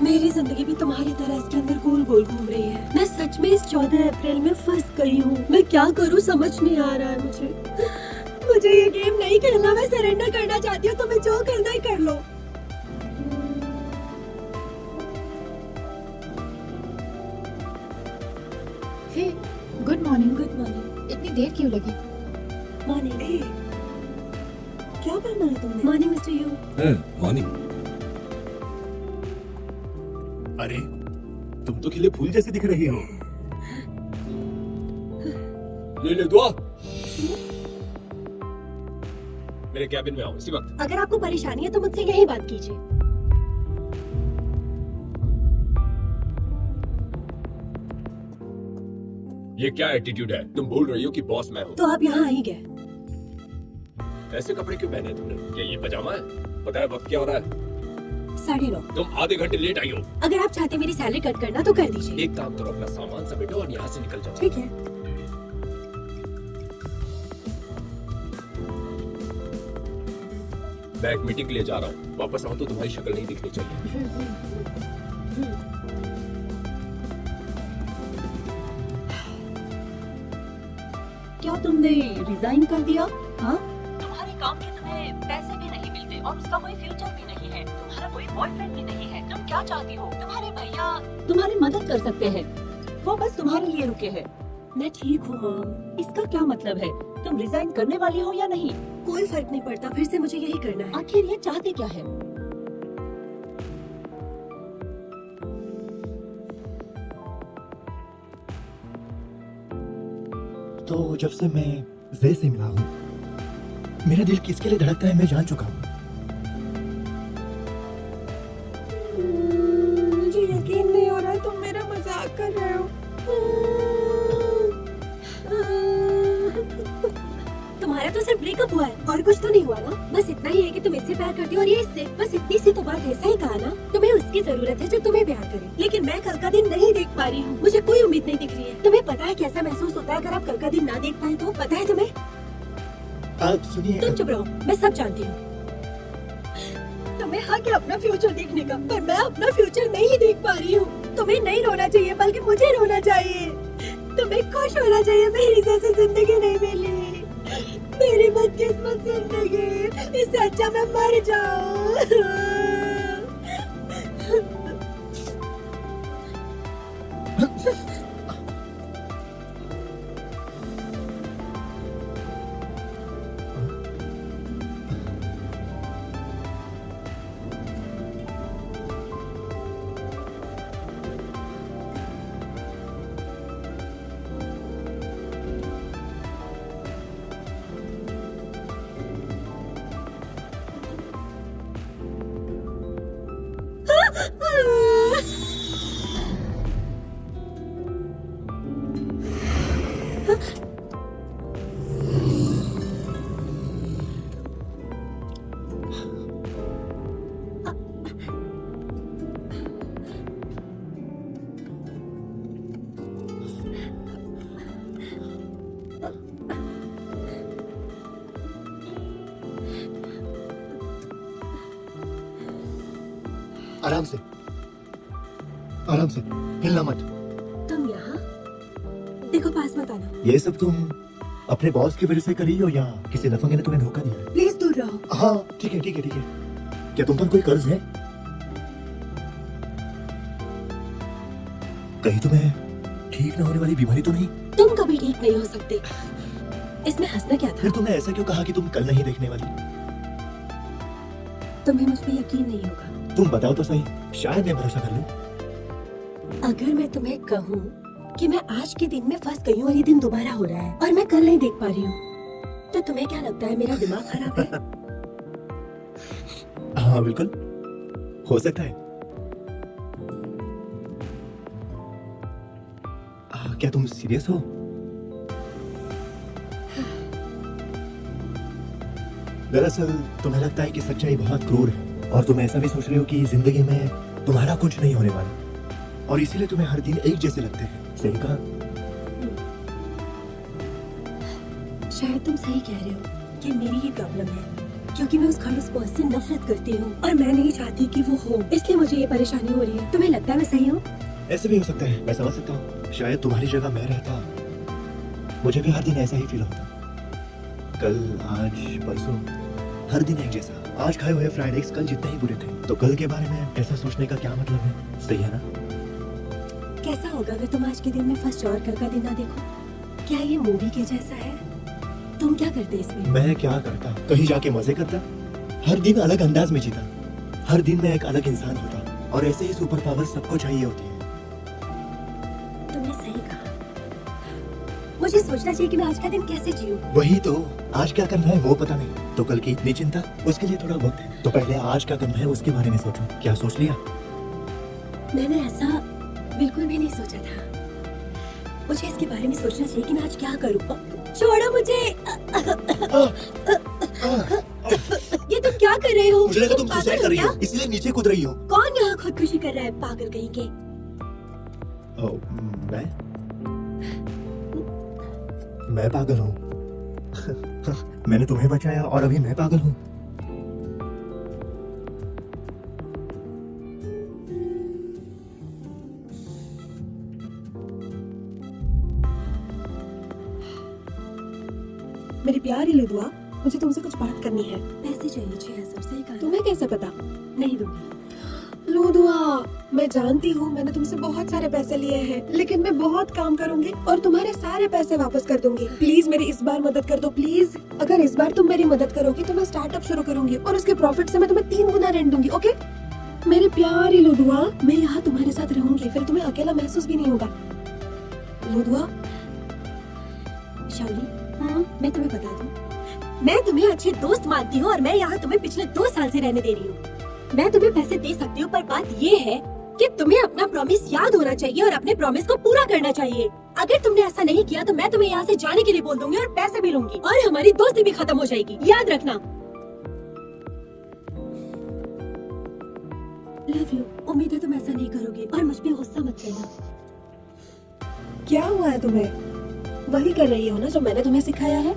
मेरी जिंदगी भी तुम्हारी तरह इसके अंदर गोल गोल घूम रही है। मैं सच में इस 14 अप्रैल में फंस गई हूँ। मैं क्या करूँ समझ नहीं आ रहा है मुझे ये गेम नहीं खेलना। मैं सरेंडर करना चाहती हूँ। तुम्हें जो करना है कर लो। हे, गुड मॉर्निंग। Good morning. इतनी देर क्यों लगी? मॉर्निंग। क्या पहना है तुमने? Morning mister you. मॉर्निंग। अरे तुम तो खिले फूल जैसे दिख रही हो। ले दुआ। मेरे कैबिन में आओ इसी वक्त। अगर आपको परेशानी है तो मुझसे यही बात कीजिए। ये क्या एटीट्यूड है? तुम बोल रही हो कि बॉस मैं हूँ। तो आप यहाँ आ ही गए। ऐसे कपड़े क्यों पहने तुमने? क्या ये पजामा है? पता है वक्त क्या हो रहा है? 9:30। तुम आधे घंटे लेट आई हो। अगर आप चाहते मेरी सैलरी कट करना तो कर दीजिए। एक काम करो, अपना सामान समेटो और यहाँ से निकल जाओ। ठीक है। मैं एक मीटिंग के लिए जा रहा हूँ। वापस आऊँ तो तुम्हारी शक्ल नहीं दिखनी चाहिए। क्या तुमने रिजाइन कर दिया? हाँ? तुम्हारे काम के तुम्हें पैसे भी नहीं मिलते और उसका कोई फ्यूचर भी नहीं है। तुम्हारा कोई बॉयफ्रेंड भी नहीं है। तुम क्या चाहती हो? तुम्हारे भैया तुम्हारी मदद कर सकते हैं। वो बस तुम्हारे लिए रुके हैं। मैं ठीक हूँ मॉम। इसका क्या मतलब है? तुम रिजाइन करने वाली हो या नहीं? कोई फर्क नहीं पड़ता। फिर से मुझे यही करना है। आखिर ये चाहते क्या है? तो जब से मैं जय से मिला हूँ, मेरा दिल किसके लिए धड़कता है मैं जान चुका हूँ। मुझे यकीन नहीं हो रहा तुम मेरा मजाक कर रहे हो। तुम्हारा तो सिर्फ ब्रेकअप हुआ है और कुछ तो नहीं हुआ ना? बस इतना ही है कि तुम इससे प्यार करती हो और ये इससे। बस इतनी सी तो बात है। सही कहा ना? तुम्हें उसकी जरूरत है जो तुम्हें प्यार करे। लेकिन मैं कल का दिन नहीं देख पा रही हूँ। मुझे कोई उम्मीद नहीं दिख रही है। तुम्हें पता है कैसा महसूस होता है अगर आप कल का दिन ना देख पाए तो? पता है तुम्हें? सुनिए, तुम चुप रहो। मैं सब जानती हूँ। तुम्हें हक है अपना फ्यूचर देखने का, पर मैं अपना फ्यूचर नहीं देख पा रही हूँ। तुम्हें नहीं रोना चाहिए बल्कि मुझे रोना चाहिए। तुम्हें खुश होना चाहिए। मेरी जैसी जिंदगी नहीं मिली। मेरी बदकिस्मत जिंदगी। इससे अच्छा मैं मर जाऊं। आराम से, आराम से, हिलना मत। तुम यहाँ देखो, पास मत आना। ये सब तुम अपने बॉस की वजह से करी हो या किसी लफंगे ने तुम्हें धोखा दिया? प्लीज दूर रहो। हाँ ठीक है ठीक है ठीक है। क्या तुम पर कोई कर्ज है? कहीं तुम्हें ठीक न होने वाली बीमारी तो नहीं? तुम कभी ठीक नहीं हो सकते। इसमें हंसना क्या था? फिर तुमने ऐसा क्यों कहा कि तुम कल नहीं देखने वाली? तुम्हें मुझ पे यकीन नहीं होगा। तुम बताओ तो सही, शायद मैं भरोसा कर लूं। अगर मैं तुम्हें कहूँ कि मैं आज के दिन में फंस गई हूँ और ये दिन दोबारा हो रहा है और मैं कल नहीं देख पा रही हूँ, तो तुम्हें क्या लगता है मेरा दिमाग खराब है? हाँ बिल्कुल, हो सकता है। क्या तुम सीरियस हो? दरअसल तुम्हें लगता है कि सच्चाई बहुत क्रूर है और तुम ऐसा भी सोच रहे हो कि जिंदगी में तुम्हारा कुछ नहीं होने वाला और इसीलिए तुम्हें हर दिन एक जैसे लगते हैं। सही कहा। शायद तुम सही कह रहे हो कि मेरी ही प्रॉब्लम है क्योंकि मैं उस खड़ूस बॉस से नफरत करती हूँ और मैं नहीं चाहती कि वो हो, इसलिए मुझे ये परेशानी हो रही है। तुम्हें लगता है मैं सही हूँ? ऐसे भी हो सकता है, मैं समझ सकता हूँ। शायद तुम्हारी जगह मैं रहता, मुझे भी हर दिन ऐसा ही फील होता। कल, आज, परसों, हर दिन एक जैसा। आज खाए हुए फ्राइड एग्स कल जितने ही बुरे थे, तो कल के बारे में ऐसा सोचने का क्या मतलब है? सही है ना? कैसा होगा अगर तुम आज के दिन में फर्स्ट जॉर्कर का दिन ना देखो? क्या ये मूवी के जैसा है? तुम क्या करते इसमें? मैं क्या करता? कहीं जाके मजे करता, हर दिन अलग अंदाज में जीता, हर दिन मैं एक अलग इंसान होता, और ऐसे ही सुपर पावर सबको चाहिए होती है। तुमने सही कहा। मुझे सोचना चाहिए कि मैं आज का दिन कैसे जीऊं। वही तो, आज क्या करना है वो पता नहीं, तो कल की इतनी चिंता, उसके लिए थोड़ा वक्त है। तो पहले आज क्या करना है उसके बारे में सोचो। क्या सोच लिया? मैंने ऐसा बिल्कुल भी नहीं सोचा था। मुझे इसके बारे में सोचना चाहिए कि मैं आज क्या करूं। छोड़ो मुझे। ये तुम क्या कर रहे हो? मुझे लगा तुम पागल सुसाइड हो कर रही क्या? हो, इसलिए नीचे कूद रही हो। कौन यहाँ खुदकुशी कर रहा है? पागल कहीं के। मैं पागल हूँ। मैंने तुम्हें बचाया और अभी मैं पागल हूँ। मेरी प्यारी लुदुआ, मुझे तुमसे कुछ बात करनी है। पैसे चाहिए 6,000। सही कहा। तुम्हें कैसे पता? नहीं दूंगी। लुदुआ, मैं जानती हूँ मैंने तुमसे बहुत सारे पैसे लिए हैं, लेकिन मैं बहुत काम करूंगी और तुम्हारे सारे पैसे वापस कर दूंगी। प्लीज मेरी इस बार मदद कर दो, प्लीज। अगर इस बार तुम मेरी मदद करोगी तो मैं स्टार्टअप शुरू करूंगी और उसके प्रॉफिट से मैं तुम्हें 3 गुना रेंट दूंगी, ओके? मेरी प्यारी लुदुआ, मैं यहाँ तुम्हारे साथ रहूंगी, फिर तुम्हें अकेला महसूस भी नहीं होगा। लुदुआ, शाउली, मैं तुम्हें बता दूं, मैं तुम्हें अच्छे दोस्त मानती हूँ और मैं यहाँ तुम्हें पिछले 2 साल से रहने दे रही हूँ। मैं तुम्हें पैसे दे सकती हूँ, पर बात ये है कि तुम्हें अपना प्रॉमिस याद होना चाहिए और अपने प्रॉमिस को पूरा करना चाहिए। अगर तुमने ऐसा नहीं किया तो मैं तुम्हें यहाँ से जाने के लिए बोल दूंगी और पैसे भी लूंगी और हमारी दोस्ती भी खत्म हो जाएगी। याद रखना। Love you. उम्मीद है तुम ऐसा नहीं करोगे और मुझ पे गुस्सा मत करना। क्या हुआ है तुम्हें? वही कर रही हो ना जो मैंने तुम्हें सिखाया है।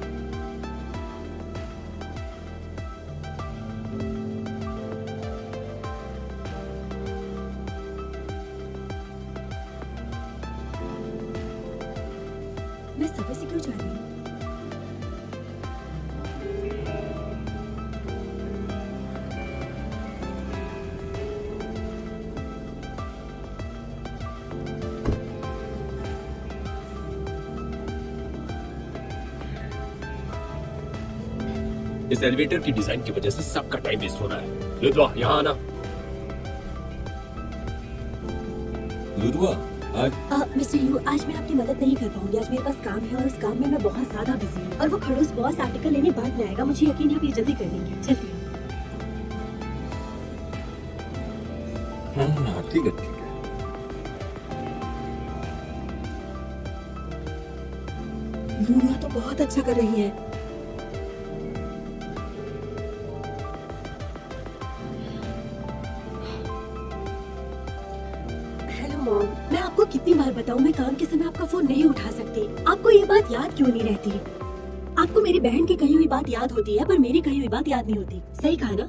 मैं सबसे से क्यों जा रही हूँ? इस एलिवेटर की डिजाइन की वजह से सबका टाइम वेस्ट हो रहा है। लुदवा, यहाँ आना। लुदवा, आज मिस्टर यू, आज मैं आपकी मदद नहीं कर पाऊंगी। आज मेरे पास काम है और उस काम में मैं बहुत ज्यादा बिजी हूँ और वो खड़ूस बॉस आर्टिकल लेने बाद में आएगा। मुझे यकीन है आप ये जल्दी कर देंगे। जल्दी। हाँ, ठीक है, ठीक है। लुदुआ तो बहुत अच्छा कर रही है। मॉम, मैं आपको कितनी बार बताऊं, मैं काम के समय आपका फोन नहीं उठा सकती। आपको ये बात याद क्यों नहीं रहती? आपको मेरी बहन की कही हुई बात याद होती है पर मेरी कही हुई बात याद नहीं होती। सही कहा ना?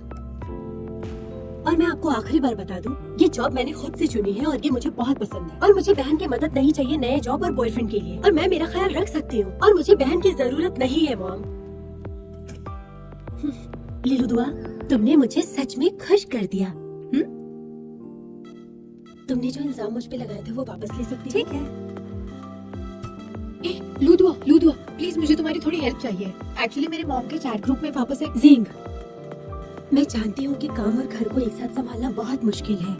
और मैं आपको आखिरी बार बता दूं, ये जॉब मैंने खुद से चुनी है और ये मुझे बहुत पसंद है और मुझे बहन की मदद नहीं चाहिए नए जॉब और बॉयफ्रेंड के लिए। और मैं मेरा ख्याल रख सकती हूँ और मुझे बहन की जरूरत नहीं है मॉम। लीलू दुआ, तुमने मुझे सच में खुश कर दिया। तुमने जो इल्जाम मुझ पे लगाए थे वो वापस ले सकती हो? ठीक है। लुदुआ, लुदुआ, प्लीज मुझे तुम्हारी थोड़ी हेल्प चाहिए। एक्चुअली मेरे मॉम के चैट ग्रुप में वापस एक जिंग, मैं जानती हूँ कि काम और घर को एक साथ संभालना बहुत मुश्किल है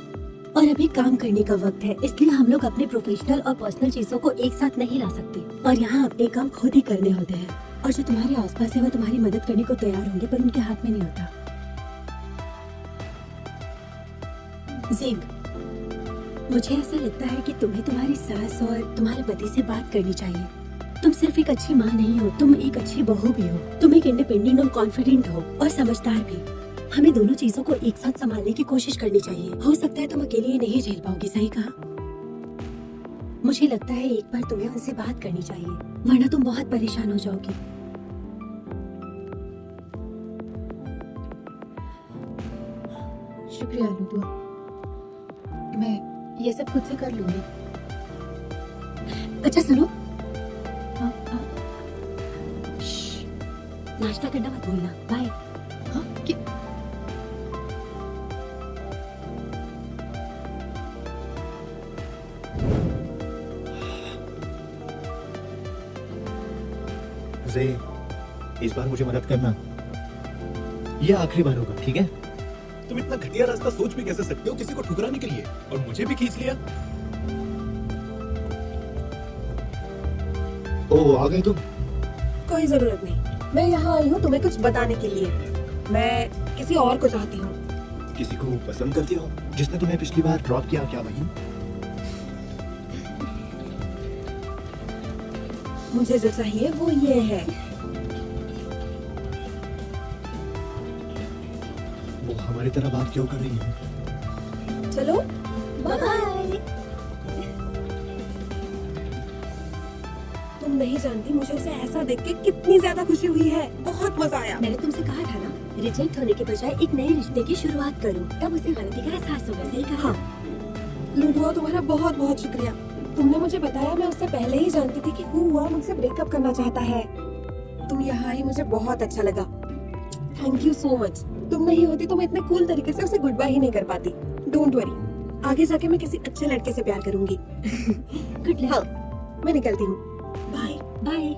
और अभी काम करने का वक्त है, इसलिए हम लोग अपने प्रोफेशनल और पर्सनल चीजों को एक साथ नहीं ला सकते और यहाँ अपने काम खुद ही करने होते हैं। और जो तुम्हारे आसपास है वो तुम्हारी मदद करने को तैयार होंगे पर उनके हाथ में नहीं होता। जिंग, मुझे ऐसा लगता है कि तुम्हें तुम्हारी सास और तुम्हारे पति से बात करनी चाहिए। तुम सिर्फ एक अच्छी माँ नहीं हो, तुम एक अच्छी बहू भी हो। तुम एक इंडिपेंडेंट और कॉन्फिडेंट हो और समझदार भी। हमें दोनों चीजों को एक साथ संभालने की कोशिश करनी चाहिए। हो सकता है तुम अकेले ये नहीं झेल पाओगी। सही कहा। मुझे लगता है एक बार तुम्हें उनसे बात करनी चाहिए, वरना तुम बहुत परेशान हो जाओगी। शुक्रिया लुदुआ, मैं ये सब खुद से कर लूंगी। अच्छा सुनो, हाँ हाँ श्श, नाश्ता करना मत भूलना। बाय। हाँ कि जे, इस बार मुझे मदद करना। ये आखिरी बार होगा, ठीक है? तुम इतना घटिया रास्ता सोच भी कैसे सकते हो किसी को ठुकराने के लिए, और मुझे भी खींच लिया। ओह, आ गए तुम। कोई जरूरत नहीं, मैं यहाँ आई हूँ तुम्हें कुछ बताने के लिए। मैं किसी और को चाहती हूँ। किसी को पसंद करती हो जिसने तुम्हें पिछली बार ड्रॉप किया क्या वही? मुझे जो चाहिए वो ये है। वो हमारी तरह बात क्यों कर रही है? चलो बाय। तुम नहीं जानती मुझे उसे ऐसा देख के कितनी ज्यादा खुशी हुई है। बहुत मजा आया। मैंने तुमसे कहा था ना, रिजेक्ट होने के बजाय एक नए रिश्ते की शुरुआत करो, तब उसे गलती का एहसास होगा। सही कहा। हाँ। लुडुआ, तुम्हारा बहुत बहुत शुक्रिया। तुमने मुझे बताया, मैं उससे पहले ही जानती थी कि हुआ मुझसे ब्रेकअप करना चाहता है। तुम यहाँ आई, मुझे बहुत अच्छा लगा। Thank you so much. तुम नहीं होती तो मैं इतने कूल तरीके से उसे गुड बाय ही नहीं कर पाती। डोंट वरी, आगे जाके मैं किसी अच्छे लड़के से प्यार करूंगी। Good luck. हाँ, मैं निकलती हूँ। बाय। बाय।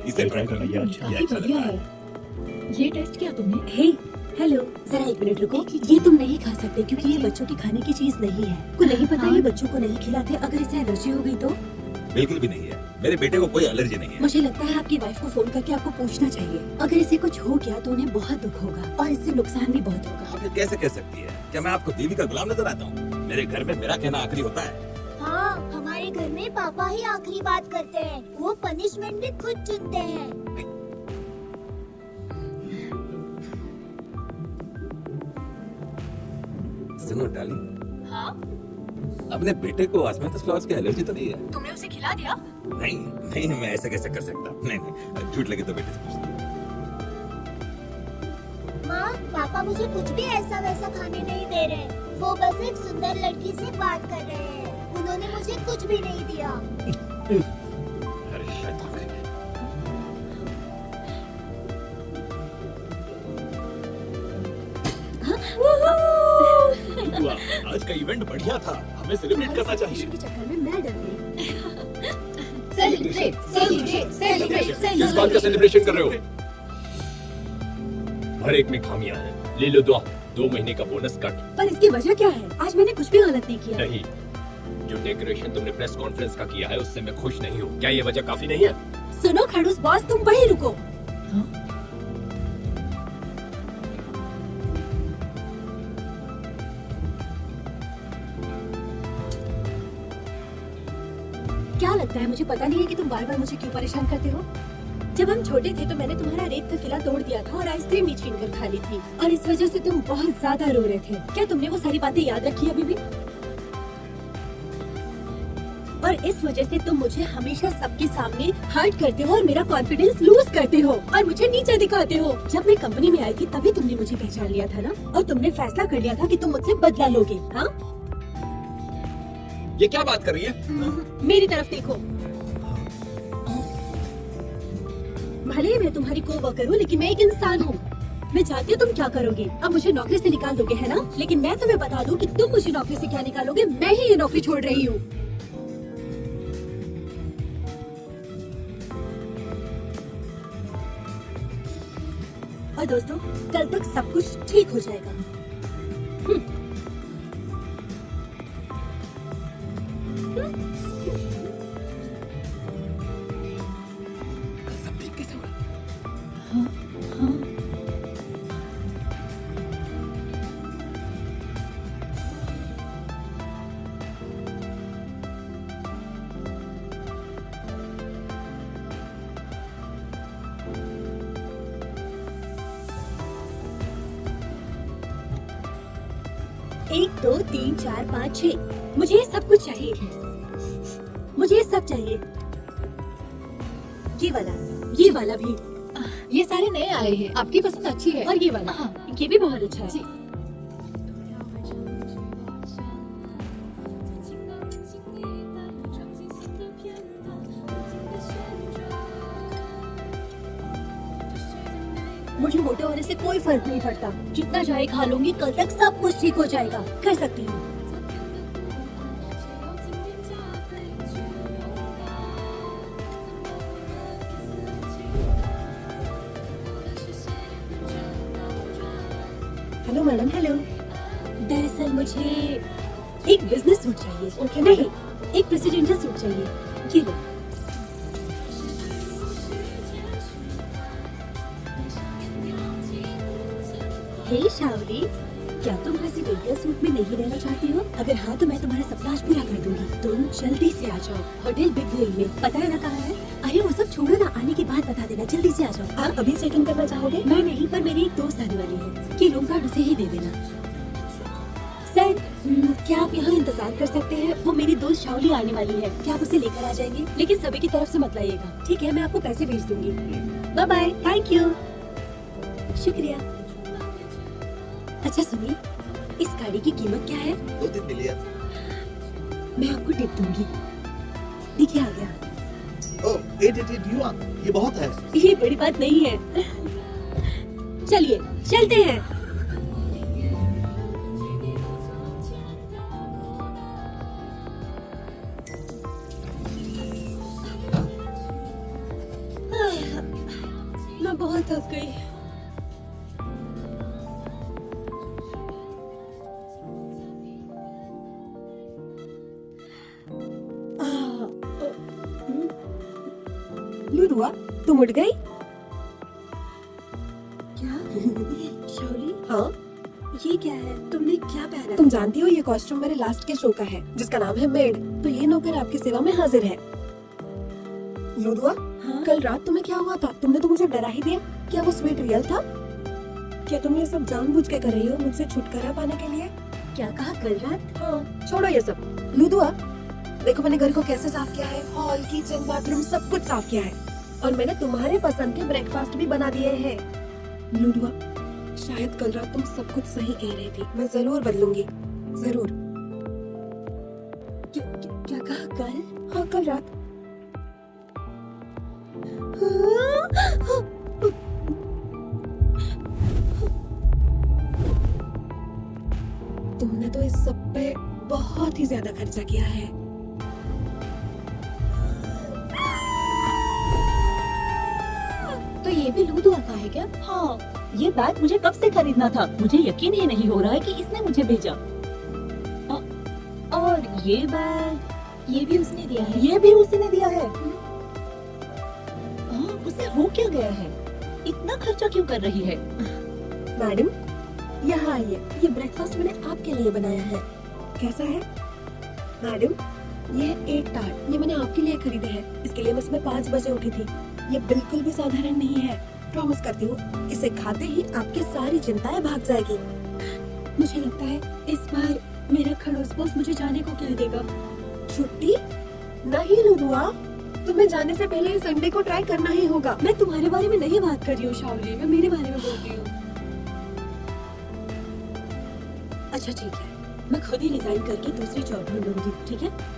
इसे ट्राई करना, ये अच्छा काफी अच्छा बढ़िया लग रहा है। ये टेस्ट किया तुमने? हे, हेलो, जरा एक मिनट रुको। ये तुम नहीं खा सकते क्योंकि ये बच्चों की खाने की चीज नहीं है। को नहीं पता हाँ। ये बच्चों को नहीं खिलाते। अगर इसे एलर्जी हो गई तो? बिल्कुल भी नहीं है, मेरे बेटे को कोई एलर्जी नहीं है। मुझे लगता है आपकी वाइफ को फोन करके आपको पूछना चाहिए। अगर इसे कुछ हो गया तो उन्हें बहुत दुख होगा और इससे नुकसान भी बहुत होगा। आप ये कैसे कह सकती है? क्या मैं आपको बीवी का गुलाम नजर आता हूँ? मेरे घर में मेरा कहना आखिरी होता है। हाँ, हमारे घर में पापा ही आखिरी बात करते हैं। वो पनिशमेंट भी खुद चुनते हैं। सुनो डार्लिंग, हाँ? अपने बेटे को ऑस्मेटिस फ्लावर्स की एलर्जी तो नहीं है? तुमने उसे खिला दिया? नहीं नहीं, मैं ऐसे कैसे कर सकता? नहीं नहीं, झूठ लगे तो बेटे से पूछ लो। माँ, पापा मुझे कुछ भी ऐसा वैसा खाने नहीं दे रहे। वो बस एक सुंदर लड़की से बात कर रहे हैं। उन्होंने मुझे कुछ भी नहीं दिया। अरे शैतान है। वाह, आज का इवेंट बढ़िया था, हमें सेलिब्रेट करना चाहिए। के चक्कर में मैं डर गई। सेलिब्रेट सेलिब्रेट सेलिब्रेट किस बात का सेलिब्रेशन कर रहे हो? हर एक में खामियां हैं। ले लो 2 महीने का बोनस कट। पर इसकी वजह क्या है? आज मैंने कुछ भी गलत नहीं किया। नहीं, जो डेकोरेशन तुमने प्रेस कॉन्फ्रेंस का किया है उससे मैं खुश नहीं हूँ। क्या ये वजह काफी नहीं है? सुनो खड़ूस बॉस, तुम वहीं रुको। क्या लगता है मुझे पता नहीं है कि तुम बार बार मुझे क्यों परेशान करते हो? जब हम छोटे थे तो मैंने तुम्हारा रेत का किला तोड़ दिया था और आइसक्रीम भी छीन कर खा ली थी, और इस वजह से तुम बहुत ज्यादा रो रहे थे। क्या तुमने वो सारी बातें याद रखी अभी भी? और इस वजह से तुम मुझे हमेशा सबके सामने हर्ट करते हो और मेरा कॉन्फिडेंस लूज करते हो और मुझे नीचे दिखाते हो। जब मैं कंपनी में आई थी तभी तुमने मुझे पहचान लिया था ना, और तुमने फैसला कर लिया था कि तुम मुझसे बदला लोगे। हाँ, ये क्या बात कर रही है? मेरी तरफ देखो। भले ही मैं तुम्हारी को-वर्कर हूँ, लेकिन मैं एक इंसान हूँ। मैं जानती हूँ तुम क्या करोगे। अब मुझे नौकरी से निकाल दोगे, है ना? लेकिन मैं तुम्हें बता दूँ कि तुम मुझे नौकरी से क्या निकालोगे। मैं ही ये नौकरी छोड़ रही हूँ। और दोस्तों, कल तक सब कुछ ठीक हो जाएगा। सब ठीक कैसे हुआ? हाँ हाँ 1 2 3 4 5 6 मुझे ये सब कुछ चाहिए। मुझे ये सब चाहिए। ये वाला भी, ये सारे नए आए हैं, आपकी पसंद अच्छी है। और ये वाला, हाँ। ये भी बहुत अच्छा है। जी। मुझे मोटे होने से कोई फर्क नहीं पड़ता। जितना चाहे खा लूंगी, कल तक सब कुछ ठीक हो जाएगा। कर सकती हूँ। Hello madam. हेलो, दरअसल मुझे एक बिजनेस सूट चाहिए। ओके, नहीं, एक प्रेसिडेंशियल सूट चाहिए। ये लो। हे शावली, क्या तुम प्रेसिडेंशियल सूट में नहीं रहना चाहती हो? अगर हाँ तो मैं तुम्हारा सपना आज पूरा कर दूंगी। तुम जल्दी से आ जाओ। होटल बिग हिल में। पता है ना कहाँ है? अरे वो सब छोड़ो ना, आने के बाद बता देना। जल्दी से आ जाओ। आप अभी चेक इन करना चाहोगे? मैं नहीं, पर मेरी एक दोस्त आने वाली है। कि रूम कार्ड उसे ही दे देना। सर, क्या आप यहाँ इंतजार कर सकते हैं? वो मेरी दोस्त शावली आने वाली है। क्या आप उसे लेकर आ जाएंगे? लेकिन सभी की तरफ से मत लाइएगा। ठीक है, मैं आपको पैसे भेज दूंगी। Bye bye. Thank you. शुक्रिया। अच्छा सुनिए, इस गाड़ी की कीमत क्या है? 2-3 मिलियन। मैं आपको टिप दूंगी। देखिए आ गया। ओह 888 युआन, ये बहुत है। ये बड़ी बात नहीं है। चलिए चलते हैं। मैं बहुत थक गई। लुरुआ, तुम उठ गई? क्या? शावली, हाँ। ये क्या है? तुमने क्या पहना? तुम जानती हो ये कॉस्ट्यूम मेरे लास्ट के शो का है, जिसका नाम है मेड। तो ये नौकर आपकी सेवा में हाजिर है। लुरुआ, हाँ? कल रात तुम्हें क्या हुआ था? तुमने तो मुझे डरा ही दिया। क्या वो स्वीट रियल था? क्या तुम ये सब जानबूझ के कर रही हो मुझसे छुटकारा पाने के लिए? क्या कहा? कल रात? हाँ, छोड़ो ये सब। लुदुआ, देखो मैंने घर को कैसे साफ किया है। हॉल, किचन, बाथरूम सब कुछ साफ किया है। और मैंने तुम्हारे पसंद के ब्रेकफास्ट भी बना दिए हैं। लुदुआ, शायद कल रात तुम सब कुछ सही कह रही थी। मैं जरूर बदलूंगी, जरूर। क्या कहा? कल? हाँ, कल रात। तुमने तो इस सब पे बहुत ही ज्यादा खर्चा किया है। तो ये भी लूदुआ का है क्या? हाँ, ये बैग मुझे कब से खरीदना था। मुझे यकीन ही नहीं हो रहा है कि इसने मुझे भेजा। और ये बैग, ये भी उसने दिया है। ये भी उसने दिया है। उसे हो क्या गया है? इतना खर्चा क्यों कर रही है? मैडम, यहाँ आइए। ये ब्रेकफास्ट मैंने आपके लिए बनाया है। कैसा है? मैडम, ये है एक टार्ट। ये मैंने आपके लिए खरीदा है। इसके लिए मैं सुबह 5 बजे उठी थी। ये बिल्कुल भी साधारण नहीं है। प्रॉमिस करती हूँ, इसे खाते ही आपकी सारी चिंताएं भाग जाएगी। मुझे लगता है इस बार मेरा खड़ूस बॉस मुझे जाने को कह देगा। छुट्टी? नहीं लुदुआ, तुम्हें जाने से पहले संडे को ट्राई करना ही होगा। मैं तुम्हारे बारे में नहीं बात कर रही हूँ शावली, मैं मेरे बारे में बोल रही हूँ। अच्छा ठीक है, मैं खुद ही रिजाइन करके दूसरी जॉब ढूंढूंगी। ठीक है?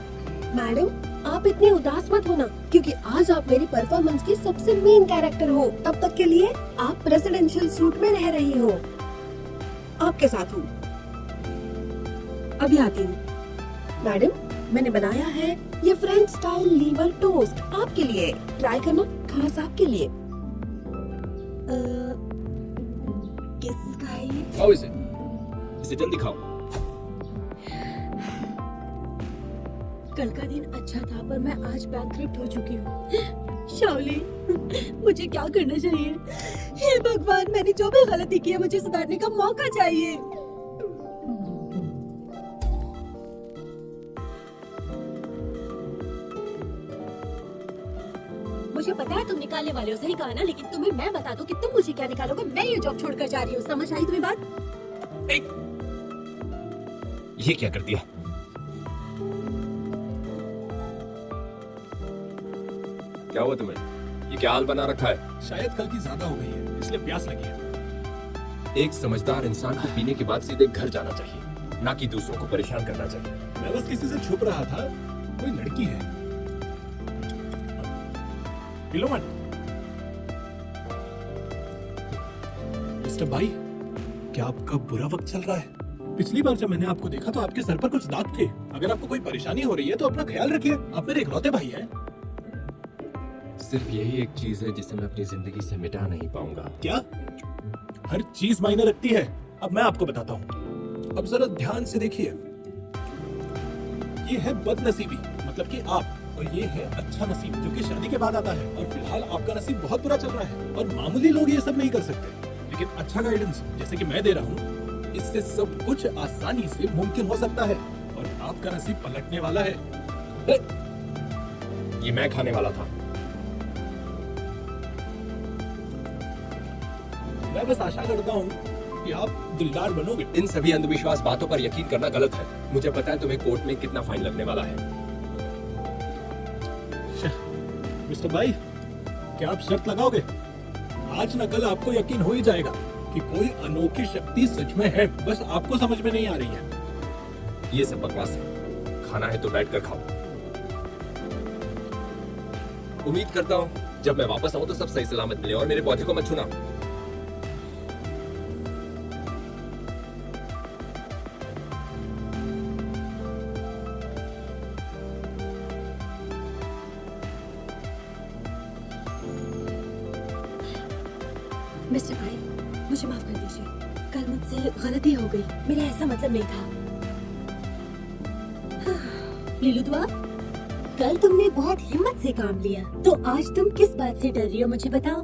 मैडम, आप इतनी उदास मत होना, क्योंकि आज आप मेरी परफॉर्मेंस की सबसे मेन कैरेक्टर हो। तब तक के लिए आप प्रेसिडेंशियल सूट में रह रही हो। आपके साथ हूँ। अभी आती हूँ। मैडम, मैंने बनाया है ये फ्रेंच स्टाइल लीवर टोस्ट आपके लिए। ट्राई करना, खास आपके लिए। किसका है ये? खाओ इसे जल्दी खाओ। कल का दिन अच्छा था, पर मैं आज बैंकक्रप्ट हो चुकी हूँ। शावली, मुझे क्या करना चाहिए? हे भगवान, मैंने जो भी गलती की है मुझे सुधारने का मौका चाहिए। मुझे पता है तुम निकालने वाले हो, सही कहा ना? लेकिन तुम्हें मैं बता दूं कि तुम मुझे क्या निकालोगे। मैं ये जॉब छोड़कर जा रही हूँ। समझ आई तुम्हें बात? ये क्या कर दिया? क्या हुआ तुम्हें? ये क्या हाल बना रखा है? शायद कल की ज्यादा हो गई है, इसलिए प्यास लगी है। एक समझदार इंसान को पीने के बाद सीधे घर जाना चाहिए, ना कि दूसरों को परेशान करना चाहिए। मैं बस किसी से छुप रहा था, कोई लड़की है। पिलो मत। मिस्टर भाई, क्या आपका बुरा वक्त चल रहा है? पिछली बार जब मैंने आपको देखा तो आपके सर पर कुछ दाग थे। अगर आपको कोई परेशानी हो रही है तो अपना ख्याल रखिए। आप मेरे इकलौते भाई हैं। सिर्फ यही एक चीज है जिसे मैं अपनी जिंदगी से मिटा नहीं पाऊंगा। क्या? हर चीज मायने रखती है। अब मैं आपको बताता हूँ। अब जरा ध्यान से देखिए। ये है बदनसीबी, मतलब कि आप, और ये है अच्छा नसीब जो कि शादी के बाद आता है। और फिलहाल आपका नसीब बहुत बुरा चल रहा है और मामूली लोग ये सब नहीं कर सकते, लेकिन अच्छा गाइडेंस जैसे कि मैं दे रहा हूँ, इससे सब कुछ आसानी से मुमकिन हो सकता है और आपका नसीब पलटने वाला है। ये मैं खाने वाला था। मैं बस आशा करता हूँ कि आप दिलदार बनोगे। इन सभी अंधविश्वास बातों पर यकीन करना गलत है। मुझे पता है तुम्हें कोर्ट में कितना फाइन लगने वाला है। मिस्टर भाई, क्या आप शर्त लगाओगे? आज न कल आपको यकीन हो ही जाएगा कि कोई अनोखी शक्ति सच में है, बस आपको समझ में नहीं आ रही है। ये सब बकवास है। खाना है तो बैठकर खाओ। उम्मीद करता हूँ जब मैं वापस आऊं तो सब सही सलामत मिले और मेरे पौधे को मत छूना। मिस्टर भाई, मुझे माफ कर दीजिए। कल मुझसे गलती हो गई, मेरा ऐसा मतलब नहीं था। लीलू दुआ, कल तुमने बहुत हिम्मत से काम लिया, तो आज तुम किस बात से डर रही हो मुझे बताओ।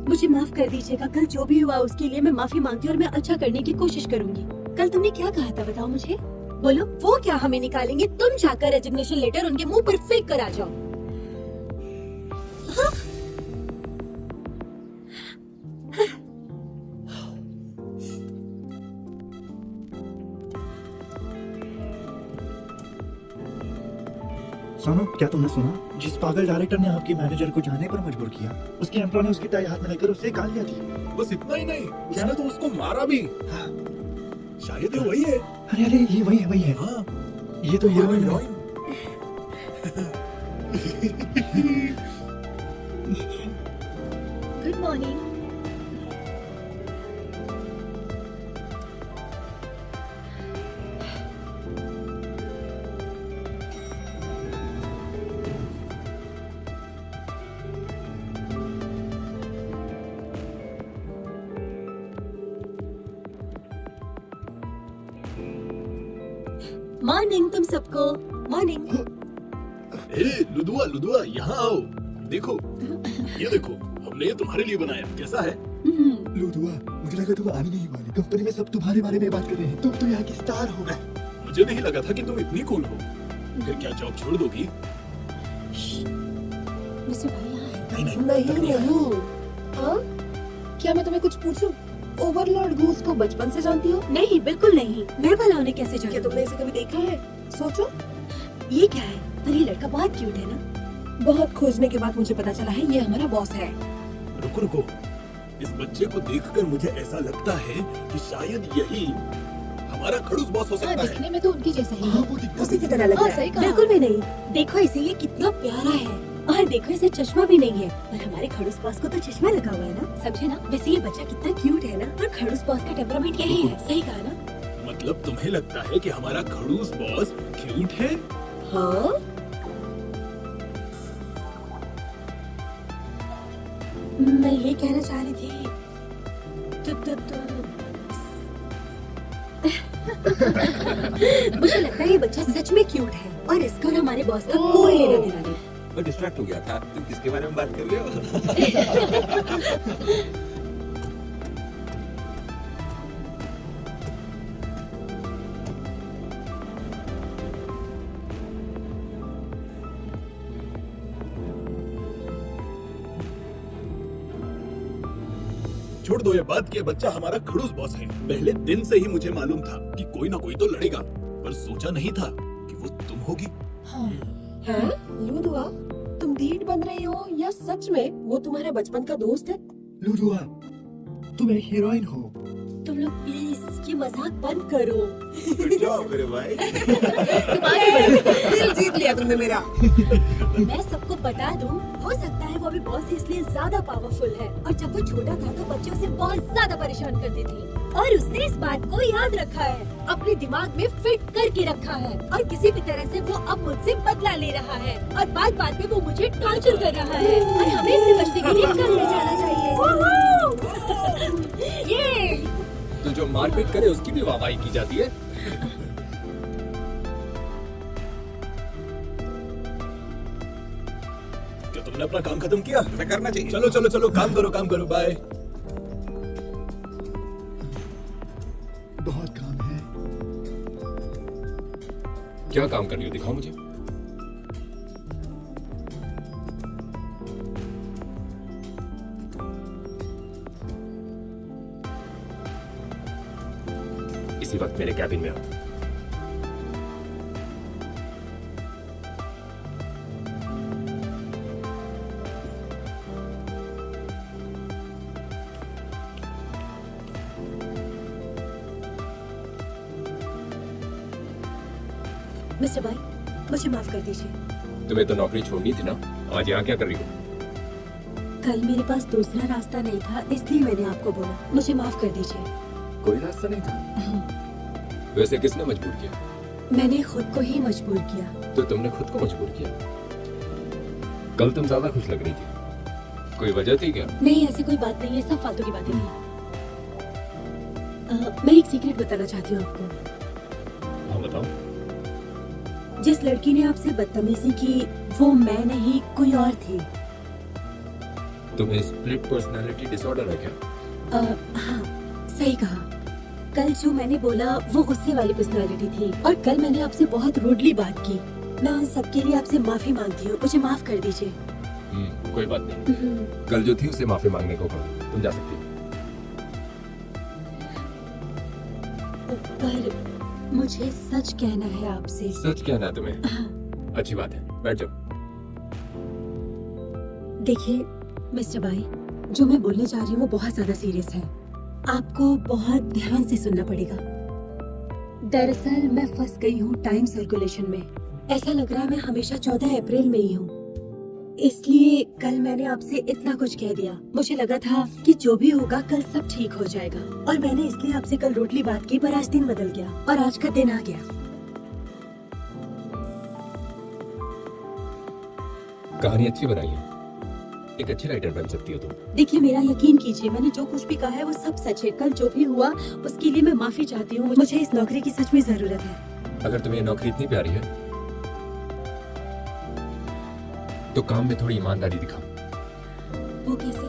मुझे माफ कर दीजिएगा। कल जो भी हुआ उसके लिए मैं माफी मांगती हूँ और मैं अच्छा करने की कोशिश करूंगी। कल तुमने क्या कहा था बताओ मुझे। बोलो, वो क्या हमें निकालेंगे? तुम जाकर रेजिग्नेशन लेटर उनके मुंह पर फेंक कर आ जाओ। हाँ? सुनो, क्या तुमने सुना? जिस पागल डायरेक्टर ने आपके मैनेजर को जाने पर मजबूर किया, उसके एम्प्लॉय ने उसकी टाई हाथ में लेकर उससे गालियां दी। बस इतना ही नहीं, उसने तो उसको मारा भी। हाँ। शायद ये वही है। अरे अरे, ये वही है, वही है। हाँ, ये तो हीरोइन है। हीरोइन। Good morning. मॉर्निंग तुम सबको। मॉर्निंग। लुदुआ लुदुआ, यहाँ आओ। देखो, ये देखो, हमने ये तुम्हारे लिए बनाया। कैसा है? लुदुआ, मुझे लगा तुम आने नहीं वाली। कंपनी में सब तुम्हारे बारे में बात कर रहे हैं। तुम तो यहाँ की स्टार हो। मुझे नहीं लगा था कि तुम इतनी कूल हो। फिर क्या जॉब छोड़ दोगी? मिस्टर भाई यहाँ है। नहीं। हाँ? क्या मैं तुम्हें कुछ पूछूं? ओवरलॉर्ड गूस को बचपन से जानती हो? नहीं, बिल्कुल नहीं। मैं भला उन्हें कैसे क्या जानूं? तुमने इसे कभी देखा है? सोचो। ये क्या है? पर ये लड़का बहुत क्यूट है ना। बहुत खोजने के बाद मुझे पता चला है ये हमारा बॉस है। रुको रुको, इस बच्चे को देखकर मुझे ऐसा लगता है कि शायद यही हमारा खड़ूस बॉस हो सकता है। दिखने में तो उनकी जैसा ही हाँ, है। वो दिखता उसी की तरह लग रहा है। सही कहा। बिल्कुल भी नहीं। देखो इसे, ये कितना प्यारा है। और देखो इसे चश्मा भी नहीं है। पर हमारे खड़ूस बॉस को तो चश्मा लगा हुआ है ना, समझे ना। वैसे ये बच्चा कितना क्यूट है ना। और खड़ूस बॉस का टेम्परामेंट यही है। सही कहा ना। मतलब तुम्हें लगता है कि हमारा खड़ूस बॉस क्यूट है? हाँ? मैं ये कहना चाह रही थी मुझे लगता है ये बच्चा सच में क्यूट है और इसका और हमारे बॉस का कोई लेना देना नहीं। मैं डिस्ट्रैक्ट हो गया था। तुम किसके बारे में बात कर रहे हो? छोड़ दो ये बात कि ये बच्चा हमारा खड़ूस बॉस है। पहले दिन से ही मुझे मालूम था कि कोई ना कोई तो लड़ेगा। पर सोचा नहीं था कि वो तुम होगी। हाँ हैं? लूदुआ, तुम ढीठ बन रही हो या सच में वो तुम्हारे बचपन का दोस्त है? लूडुआ, तुम एक हीरोइन हो। तुम लोग प्लीज ये मजाक बंद करो। गुड जॉब मेरे भाई। दिल जीत लिया तुमने मेरा। मैं सबको बता दूं, हो सकता है वो अभी बॉस से इसलिए ज्यादा पावरफुल है, और जब वो छोटा था तो बच्चे उसे बहुत ज्यादा परेशान करती थी, और उसने इस बात को याद रखा है, अपने दिमाग में फिट करके रखा है, और किसी भी तरह से वो अब मुझसे बदला ले रहा है, और बात बात में वो मुझे टॉर्चर कर रहा है, और हमें इससे बचने के लिए घर में जाना चाहिए। ये तो जो मारपीट करे उसकी भी वाहवाही की जाती है। क्या तुमने अपना काम खत्म किया? मैं करना चाहिए। चलो चलो चलो, काम करो, बाय। बहुत काम है। क्या काम कर रही हो, दिखाओ मुझे। इसी वक्त मेरे कैबिन में आओ। मिस्टर भाई, मुझे माफ कर दीजिए। तुम्हें तो नौकरी छोड़नी थी ना, आज यहाँ क्या कर रही हो? कल मेरे पास दूसरा रास्ता नहीं था, इसलिए मैंने आपको बोला। मुझे माफ कर दीजिए। कोई रास्ता नहीं था? वैसे किसने मजबूर किया? मैंने खुद को ही मजबूर किया। तो तुमने खुद को मजबूर किया। कल तुम ज्यादा खुश लग रही थी, कोई वजह थी क्या? नहीं, ऐसी कोई बात नहीं है, सब फालतू की बातें थी। मैं एक सीक्रेट बताना चाहती हूँ आपको। हाँ बताओ। जिस लड़की ने आपसे बदतमीजी की, वो मैं नहीं, कोई और थी। तुम्हें स्प्लिट पर्सनालिटी डिसऑर्डर है क्या? हाँ, सही कहा। कल जो मैंने बोला वो गुस्से वाली पर्सनालिटी थी, और कल मैंने आपसे बहुत रूडली बात की। मैं उन सबके लिए आपसे माफी मांगती हूँ, मुझे माफ कर दीजिए। कोई बात नहीं। कल जो थी उसे माफी मांगने को कहो, तुम जा सकती हो। पर मुझे सच कहना है आपसे। सच कहना है तुम्हें? अच्छी बात है, बैठ जाओ। देखिए मिस्टर भाई, जो मैं बोलने जा रही हूँ वो बहुत ज्यादा सीरियस है, आपको बहुत ध्यान से सुनना पड़ेगा। दरअसल मैं फंस गई हूँ टाइम सर्कुलेशन में। ऐसा लग रहा है मैं हमेशा 14 अप्रैल में ही हूँ, इसलिए कल मैंने आपसे इतना कुछ कह दिया। मुझे लगा था कि जो भी होगा कल सब ठीक हो जाएगा, और मैंने इसलिए आपसे कल रूडली बात की, पर आज दिन बदल गया और आज का दिन आ गया। कहानी अच्छी बनाई है, एक अच्छी राइटर बन सकती हो तुम। देखिए मेरा यकीन कीजिए, मैंने जो कुछ भी कहा है वो सब सच है। कल जो भी हुआ उसके लिए मैं माफी चाहती हूँ। मुझे इस नौकरी की सच में जरूरत है। अगर तुम्हें ये नौकरी इतनी प्यारी है तो काम में थोड़ी ईमानदारी दिखाओ। वो कैसे?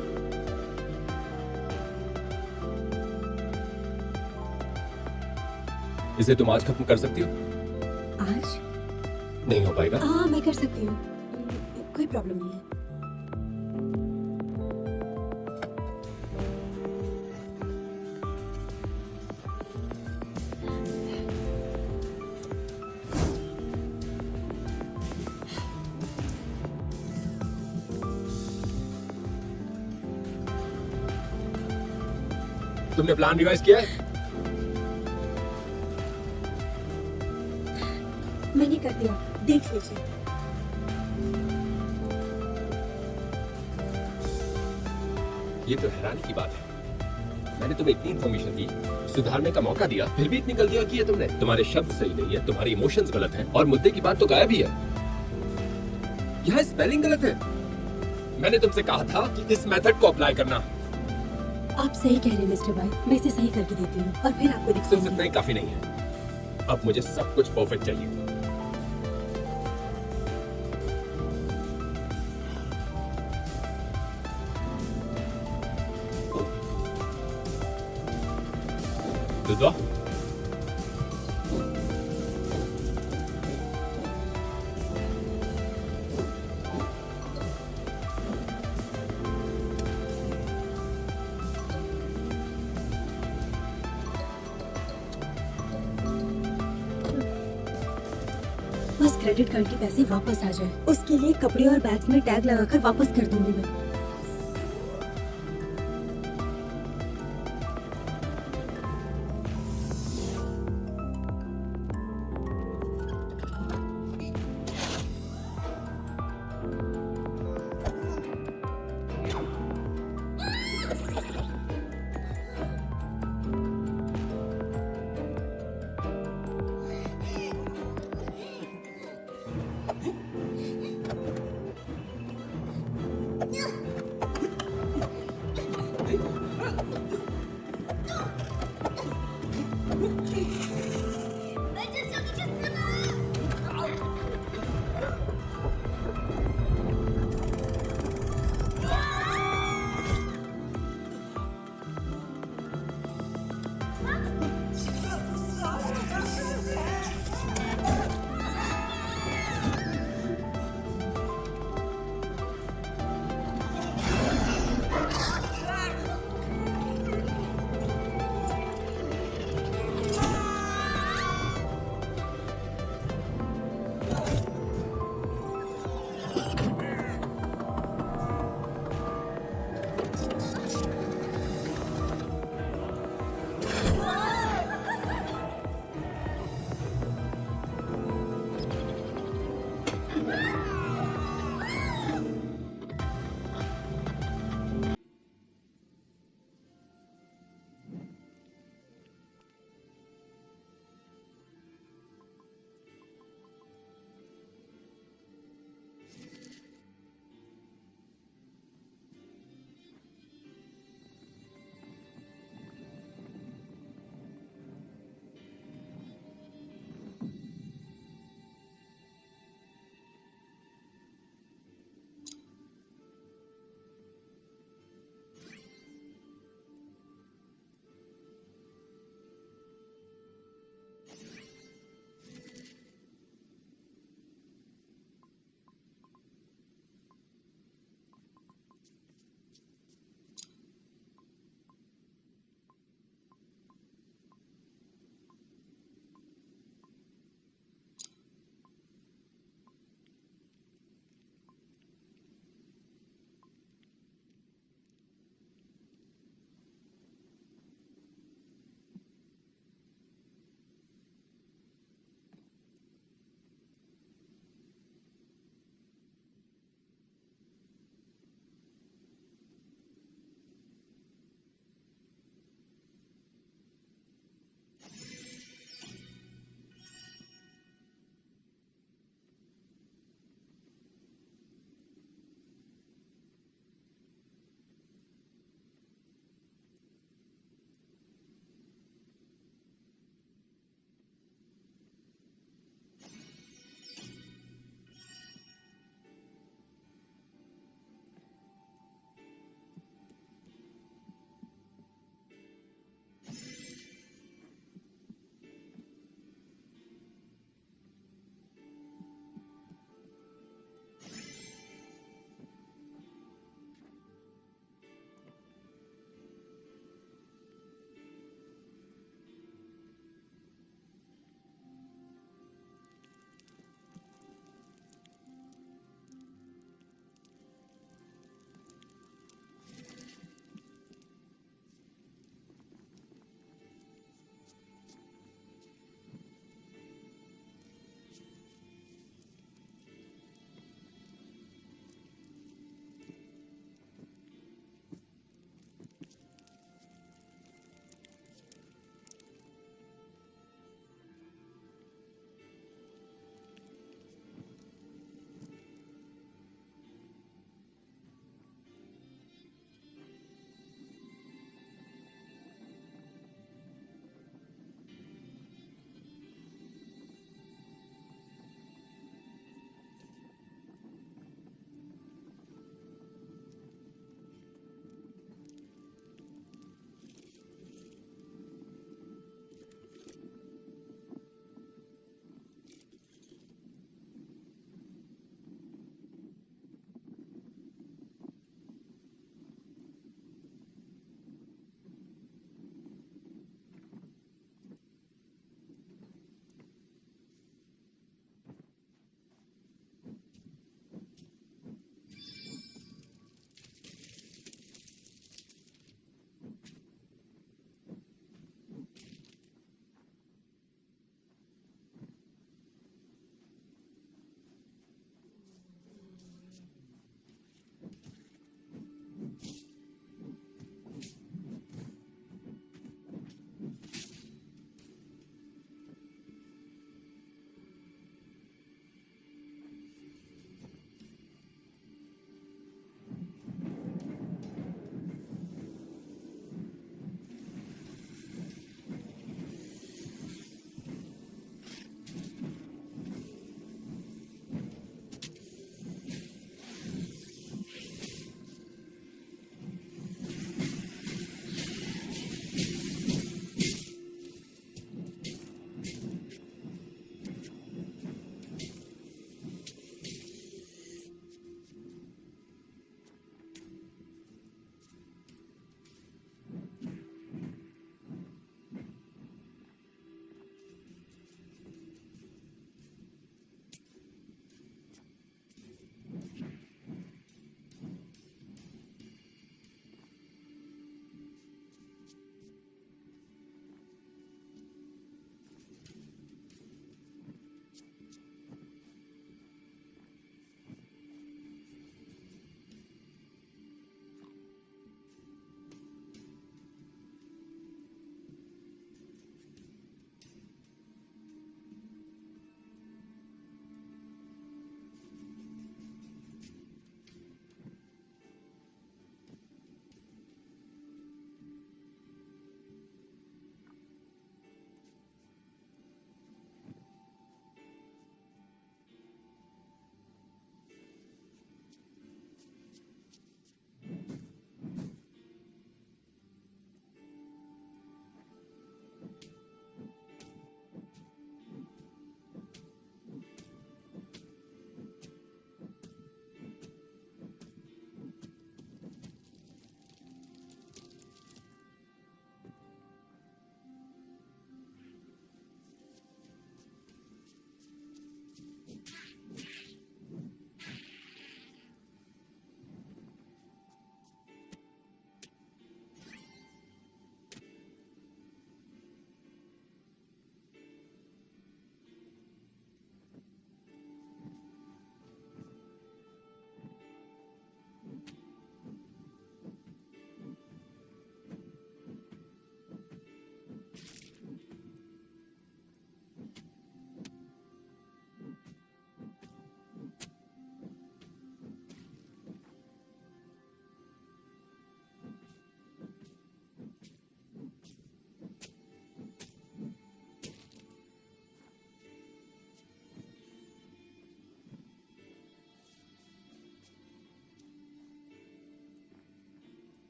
इसे तुम आज खत्म कर सकती हो? आज? नहीं हो पाएगा। हाँ, मैं कर सकती हूँ, कोई प्रॉब्लम नहीं है। तुमने प्लान रिवाइज किया है? मैंने कर दिया, देख लीजिए। ये तो हैरानी की बात है। मैंने तुम्हें इतनी इन्फॉर्मेशन दी, सुधारने का मौका दिया, फिर भी इतनी गलतियां की है तुमने। तुम्हारे शब्द सही नहीं है, तुम्हारे इमोशंस गलत हैं, और मुद्दे की बात तो गायब ही है। यहाँ स्पेलिंग गलत है। मैंने तुमसे कहा था कि इस मेथड को अप्लाई करना। आप सही कह रहे हैं मिस्टर भाई, मैं इसे सही करके देती हूँ और फिर आपको सिर्फ इतना दिखाऊंगी। ही काफी नहीं है, अब मुझे सब कुछ परफेक्ट चाहिए। तो दो। क्रेडिट कार्ड के पैसे वापस आ जाए। उसके लिए कपड़े और बैग्स में टैग लगाकर वापस कर दूंगी मैं। Yeah.